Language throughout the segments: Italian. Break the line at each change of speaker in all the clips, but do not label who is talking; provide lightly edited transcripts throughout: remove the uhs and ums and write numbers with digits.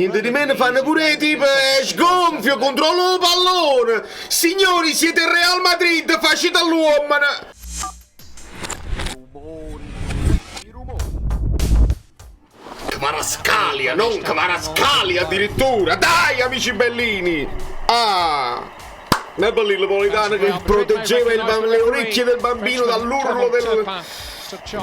Niente di meno fanno pure tipo sgonfio, controllo il pallone. Signori, siete il Real Madrid, facete all'uomo. Kvaratskhelia, non Kvaratskhelia addirittura. Dai, amici bellini. Napoli Napolitano che proteggeva le orecchie del bambino dall'urlo del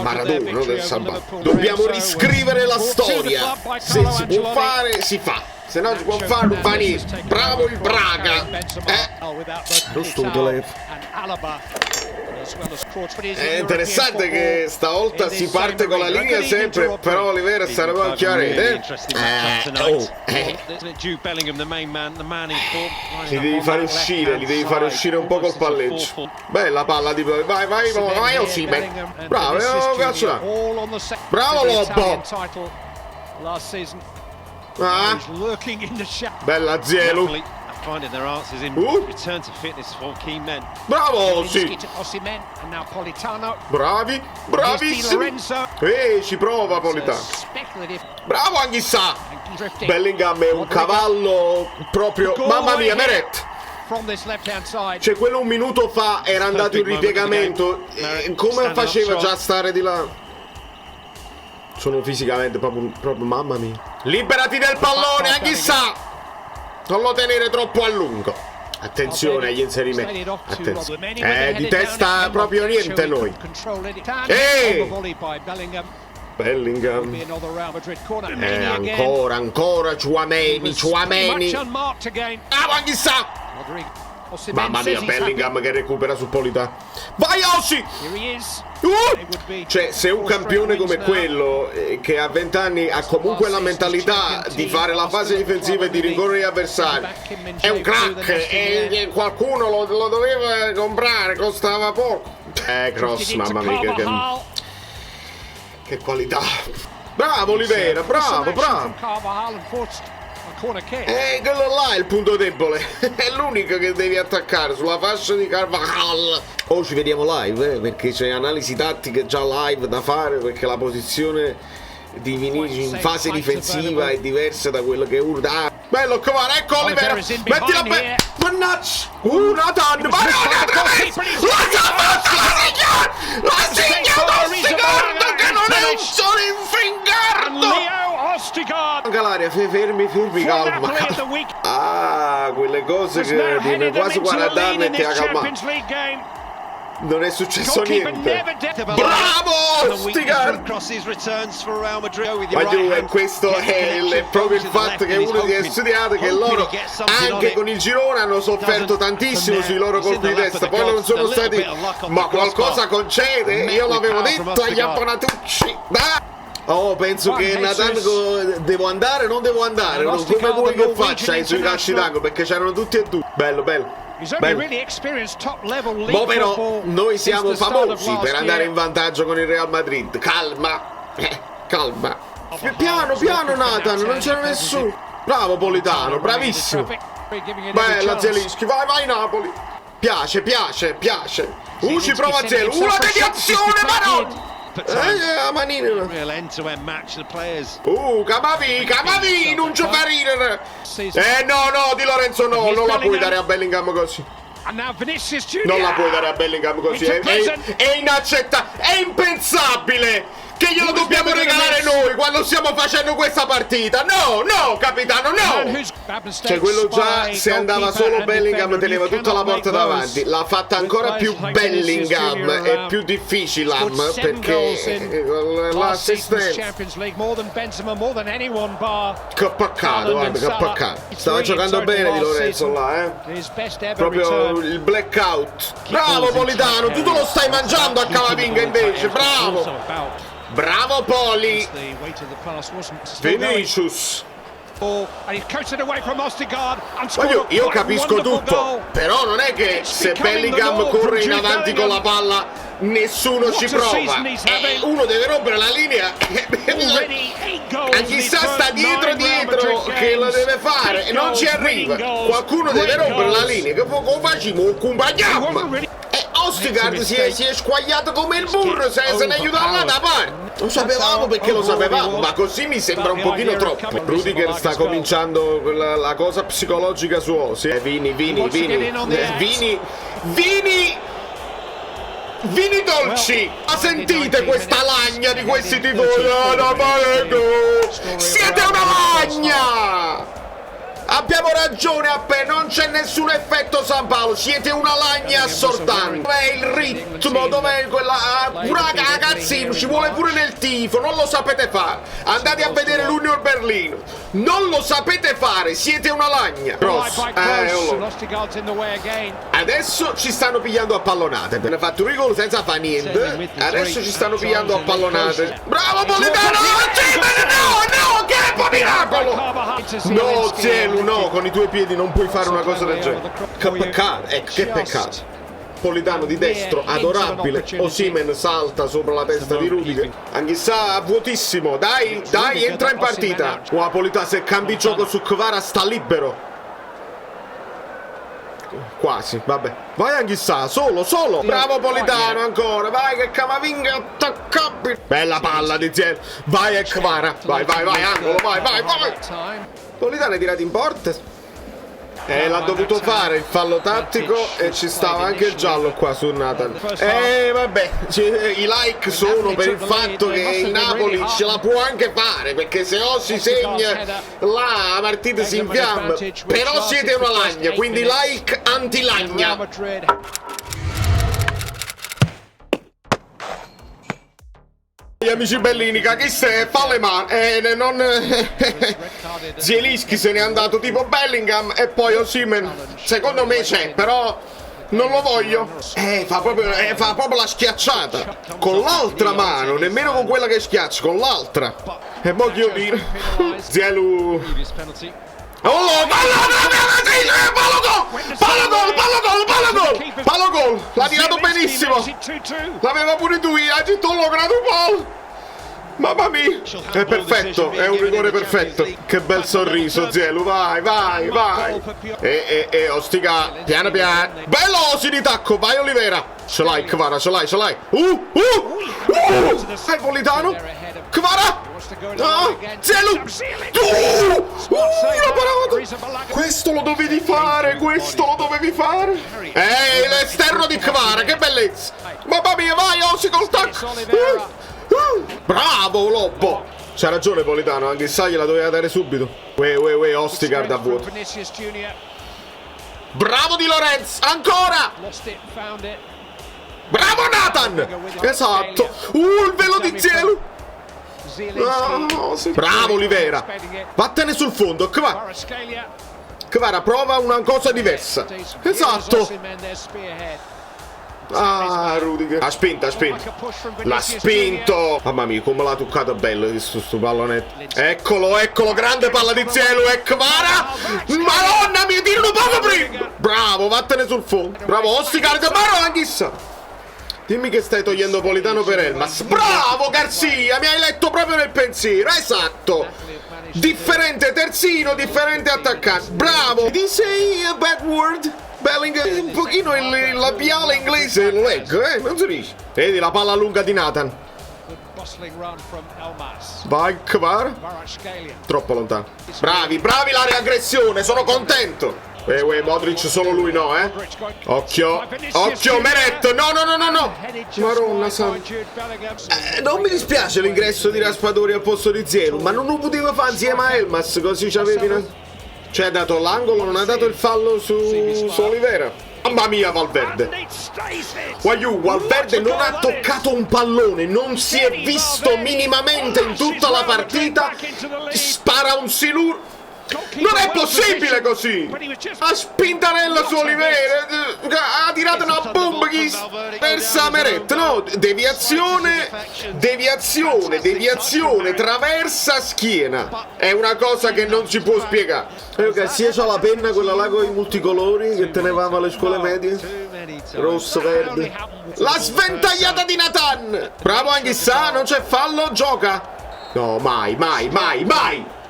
Maradona, del Salvatore. Dobbiamo riscrivere la storia. Se si può fare, si fa. Se no si può fare, non fa niente. Bravo il Braga. Lo Studelev. È interessante che stavolta si parte con la linea sempre, però Oliveira sarebbe a chiarete. Li devi fare uscire un po' col palleggio. Bella palla di vai Osimhen. Bravo, cazzo là. Bravo Lobbo. Bella Zielu. Bravo, sì. Bravi, bravissimi. Ci prova Politano. Bravo Anghissà. Bellingham è un cavallo proprio. Mamma mia, Meret. Cioè, quello un minuto fa era andato in ripiegamento. Come faceva già a stare di là? Sono fisicamente proprio mamma mia. Liberati del pallone, Anghissà. Non lo tenere troppo a lungo. Attenzione agli inserimenti. Attenzione. Di testa proprio niente noi. Bellingham. Ancora Tchouaméni. Chissà. Mamma mia, Bellingham che recupera su Politano. Vai Ossi! Cioè, se un campione come quello che a 20 anni ha comunque la mentalità di fare la fase difensiva e di rincorrere gli avversari, è un crack e qualcuno lo doveva comprare, costava poco. Cross, mamma mia, che qualità. Bravo Oliveira, bravo. Quello là è il punto debole. È l'unico che devi attaccare sulla fascia di Carvajal. Ci vediamo live, perché c'è analisi tattica già live da fare, perché la posizione di Vinicius in fase difensiva è diversa da quello che urda. Bello Kovar, ecco Oliveira. Mettila bene. Mannaggia. Nathan. La Ostigard che non è un solo infingardo. Anche l'aria, fermi, calma. Quelle cose che tiene quasi 40 anni e ti ha calmato. Non è successo niente. Bravo Ostigard! Ma questo è proprio il fatto che uno di studiato che loro anche con il girone hanno sofferto tantissimo sui loro colpi di testa, poi non sono stati, ma qualcosa concede. Io l'avevo detto agli abbonatucci. Penso che Nathan devo andare, non devo andare. Come vuoi che faccia sui calci d'angolo, perché c'erano tutti e due. Bello. Però noi siamo famosi per andare in vantaggio con il Real Madrid. Calma. Piano Nathan, non c'era nessuno. Bravo Politano, bravissimo. Bella Zelinski, vai Napoli. Piace. Ci prova Zelo. Una deviazione, ma non. Manino. Camavi, non ci fa ridere. No, Di Lorenzo no, non la puoi dare a Bellingham così. Non la puoi dare a Bellingham così. È inaccettabile, è impensabile che glielo dobbiamo regalare noi quando stiamo facendo questa partita. No, capitano, no. Cioè, quello già, se andava solo Bellingham teneva tutta la porta davanti. L'ha fatta ancora più Bellingham e più difficile perché l'assistenza. Che peccato. Stava giocando bene Di Lorenzo là, proprio il blackout. Bravo Politano, tu te lo stai mangiando a Camavinga invece. Bravo Poli. Vinicius. Io capisco tutto, però non è che se Bellingham corre in avanti con la palla nessuno ci prova. Uno deve rompere la linea. Chissà sta dietro che lo deve fare e non ci arriva. Qualcuno deve rompere la linea. Che come facciamo? Accompagniamo. Ostergaard si è squagliato come il burro, se ne aiuta da parte. Lo sapevamo perché lo sapevamo, ma così mi sembra un pochino troppo. Rudiger sta cominciando la cosa psicologica su Osi. Vini dolci! Ma sentite questa lagna di questi tifosi? Siete una lagna! Abbiamo ragione non c'è nessun effetto San Paolo, siete una lagna assordante. Dov'è il ritmo? Dov'è quella pura cagazzino? Ci vuole pure nel tifo, non lo sapete fare. Andate a vedere l'Union Berlino. Non lo sapete fare, siete una lagna. Adesso ci stanno pigliando a pallonate. Hanno fatto un rigore senza fare niente. Adesso ci stanno pigliando a pallonate. Bravo Politano! No, che miracolo! No, cielo, no, con i tuoi piedi non puoi fare una cosa del genere. Che peccato, che peccato. Politano di destro, adorabile. Osimhen salta sopra la testa di Rudiger. Anch'issa vuotissimo. Dai, entra in partita. Politano, se cambi gioco su Kvara sta libero. Quasi, vabbè. Vai Anch'issa, solo. Bravo Politano ancora. Vai che Camavinga attaccabile. Bella palla di Ziel. Vai Kvara. Vai, angolo, vai. Politano è tirato in porta. L'ha dovuto fare il fallo tattico e ci stava anche il giallo qua su Nathan. Vabbè, i like sono per il fatto che il Napoli ce la può anche fare, perché se Ossi segna la partita si infiamma. Però siete una lagna, quindi like anti-lagna. Amici bellini, chi se fa le mani Zielinski se n'è andato tipo Bellingham e poi Osimhen secondo me c'è, però non lo voglio. Fa proprio la schiacciata con l'altra mano, nemmeno con quella che schiaccia, con l'altra. E mo' chiudere Zielu. Palo gol! L'ha tirato benissimo! L'aveva pure tu, ha detto lograto gol! Mamma mia! È perfetto, è un rigore perfetto! Che bel sorriso, Zielu, vai! Ostica, piano! Veloci di tacco, vai Olivera! Ce l'hai, Kvara, ce l'hai! Hai Politano? Kvara! No! Zielu! La parata! Questo lo dovevi fare! L'esterno di Kvara, che bellezza! Mamma mia, vai Osi col tacco! Bravo Loppo! C'ha ragione Politano, anche sa gliela doveva dare subito. Ostergaard a vuoto. Bravo Di Lorenzo, ancora! Bravo Nathan! Esatto! Il velo di Zielu! Bravo Olivera! Vattene sul fondo, Kvara prova una cosa diversa. Esatto! Rudiger. Ha spinto. L'ha spinto. Mamma mia, come l'ha toccato bello questo pallonetto. Eccolo, grande palla di Zielu e Kvara. Madonna mia, tiralo poco prima. Bravo, vattene sul fondo. Bravo, Ostergaard, ma chissà. Dimmi che stai togliendo Politano per Elmas. Bravo Garzia, mi hai letto proprio nel pensiero. Esatto. Differente terzino, differente attaccante. Bravo. Did you say a bad word? Bellingham, un pochino il labiale inglese lo leggo, non si dice. Vedi la palla lunga di Nathan. Vai Kvara. Troppo lontano. Bravi la reaggressione, sono contento. Modric solo lui no, Occhio, Meret. No. Maronna santa. Non mi dispiace l'ingresso di Raspadori al posto di Zielu, ma non lo poteva fare insieme a Elmas, così c'avevi Cioè ha dato l'angolo, non ha dato il fallo su Olivera. Mamma mia Valverde. Valverde non ha toccato un pallone, non si è visto minimamente in tutta la partita. Spara un silur. Non è possibile così! Ha spintarella su Olivera, ha tirato una bomba verso Meret, no? Deviazione, traversa schiena. È una cosa che non si può spiegare. Sia c'ha la penna, quella là con i multicolori che tenevamo alle scuole medie. Rosso, verde. La sventagliata di Nathan! Bravo Anghissà, non c'è fallo, gioca! No, mai!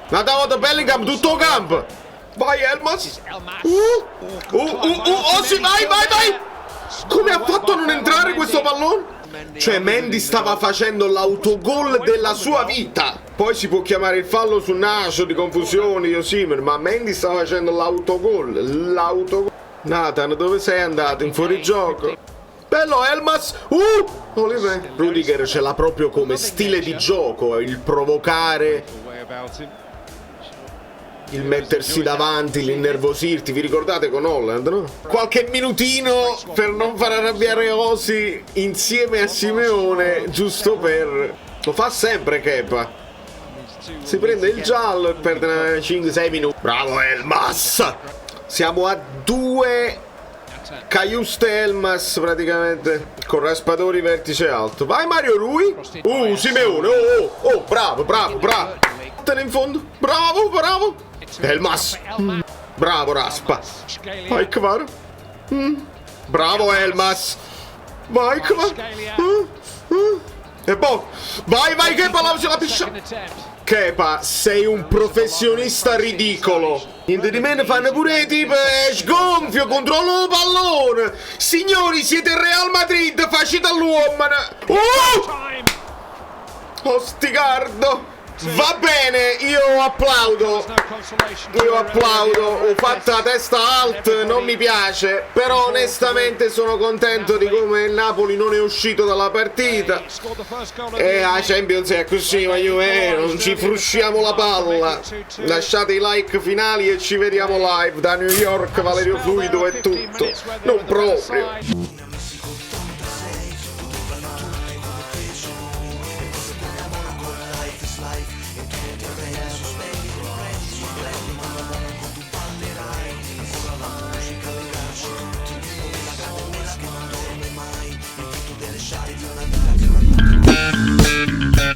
Ha dato Bellingham tutto campo. Vai Elmas. Ossi, vai. Come ha fatto a non entrare questo pallone? Cioè Mendy stava facendo l'autogol della sua vita. Poi si può chiamare il fallo su Nacho di confusione, io sì, ma Mendy stava facendo l'autogol. Nathan, dove sei andato? In fuorigioco? Bello Elmas. Oliver. Rudiger ce l'ha proprio come stile di gioco, il provocare, il mettersi davanti, l'innervosirti. Vi ricordate con Holland, no? Qualche minutino per non far arrabbiare Osi insieme a Simeone, giusto per... Lo fa sempre Kepa. Si prende il giallo e perde 5-6 minuti. Bravo Elmas. Siamo a 2 Cajuste Elmas praticamente con raspadori vertice alto. Vai Mario Rui. Simeone. Bravo. Te in fondo. Bravo. Elmas. Bravo Raspa. Vai Kvar. Bravo Elmas. Vai Kvar. E poi vai Kepa, ce la piscia. Kepa, sei un professionista ridicolo. Niente di meno, fanno pure tipo sgonfio, controllo il pallone. Signori, siete il Real Madrid, facete all'uomo. Osticardo. Va bene, io applaudo. Ho fatto la testa alt, non mi piace. Però onestamente sono contento di come il Napoli non è uscito dalla partita. E la Champions è così, ma non ci frusciamo la palla. Lasciate i like finali e ci vediamo live da New York. Valerio Fluido è tutto. Non proprio.
Lasciare di una vita che non